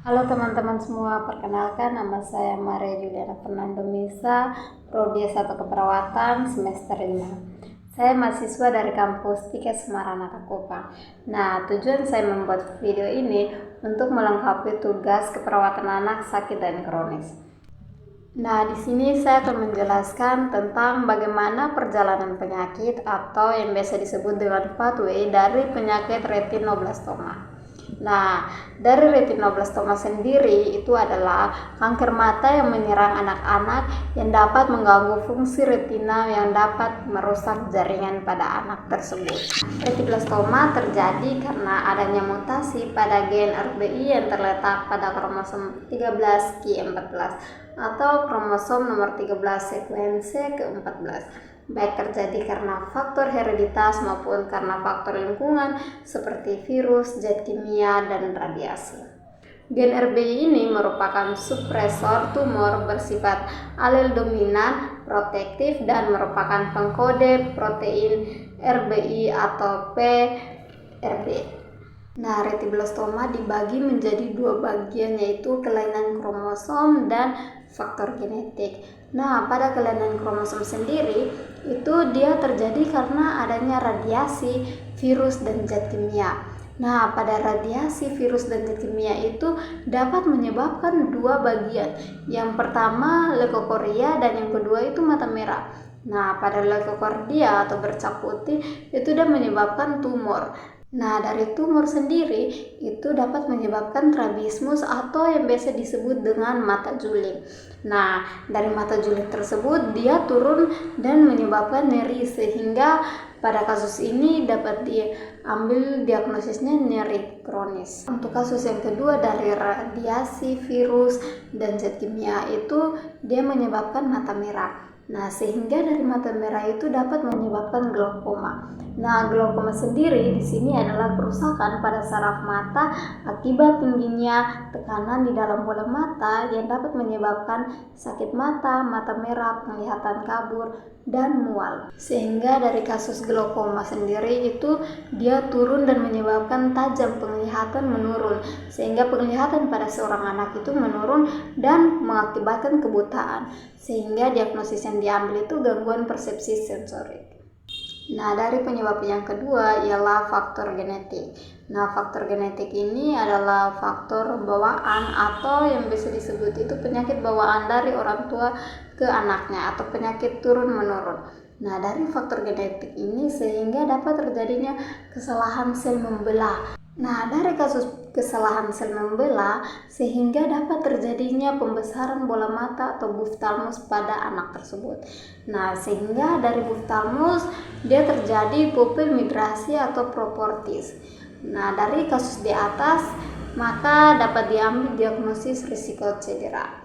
Halo teman-teman semua, perkenalkan nama saya Maria Juliana Fernando Misa, Prodi S1 Keperawatan semester 5. Saya mahasiswa dari kampus 3 Semarang Nakakupang. Nah, tujuan saya membuat video ini untuk melengkapi tugas keperawatan anak sakit dan kronis. Nah, di sini saya akan menjelaskan tentang bagaimana perjalanan penyakit atau yang biasa disebut dengan pathway dari penyakit retinoblastoma. Nah, dari retinoblastoma sendiri itu adalah kanker mata yang menyerang anak-anak yang dapat mengganggu fungsi retina yang dapat merusak jaringan pada anak tersebut. Retinoblastoma terjadi karena adanya mutasi pada gen RBI yang terletak pada kromosom 13q14 atau kromosom nomor 13 sekuensi ke-14. Baik terjadi karena faktor hereditas maupun karena faktor lingkungan seperti virus, zat kimia, dan radiasi. Gen RBI ini merupakan supresor tumor bersifat alel dominan, protektif, dan merupakan pengkode protein RBI atau PRB. Nah, retinoblastoma dibagi menjadi dua bagian, yaitu kelainan kromosom dan faktor genetik. Nah, pada kelainan kromosom sendiri itu dia terjadi karena adanya radiasi, virus, dan zat kimia. Nah, pada radiasi, virus, dan zat kimia itu dapat menyebabkan dua bagian. Yang pertama leukokoria dan yang kedua itu mata merah. Nah, pada leukokordia atau bercak putih itu dia menyebabkan tumor. Nah, dari tumor sendiri itu dapat menyebabkan strabismus atau yang biasa disebut dengan mata juling. Nah, dari mata juling tersebut dia turun dan menyebabkan nyeri, sehingga pada kasus ini dapat diambil diagnosisnya nyeri kronis. Untuk kasus yang kedua dari radiasi, virus, dan zat kimia itu dia menyebabkan mata merah. Nah, sehingga dari mata merah itu dapat menyebabkan glaukoma. Nah, glaukoma sendiri di sini adalah kerusakan pada saraf mata akibat tingginya tekanan di dalam bola mata yang dapat menyebabkan sakit mata, mata merah, penglihatan kabur, dan mual. Sehingga dari kasus glaukoma sendiri itu dia turun dan menyebabkan tajam penglihatan menurun, sehingga penglihatan pada seorang anak itu menurun dan mengakibatkan kebutaan, sehingga diagnosis yang diambil itu gangguan persepsi sensorik. Nah, dari penyebab yang kedua ialah faktor genetik. Nah, faktor genetik ini adalah faktor bawaan atau yang bisa disebut itu penyakit bawaan dari orang tua ke anaknya atau penyakit turun-menurun. Nah, dari faktor genetik ini sehingga dapat terjadinya kesalahan sel membelah. Nah, dari kasus kesalahan sel membelah sehingga dapat terjadinya pembesaran bola mata atau buftalmus pada anak tersebut. Nah, sehingga dari buftalmus dia terjadi pupil migrasi atau proportis. Nah, dari kasus di atas maka dapat diambil diagnosis risiko cedera.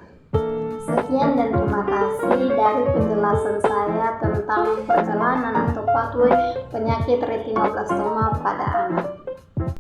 Sekian dan terima kasih dari penjelasan saya tentang perjalanan atau pathway penyakit retinoblastoma pada anak.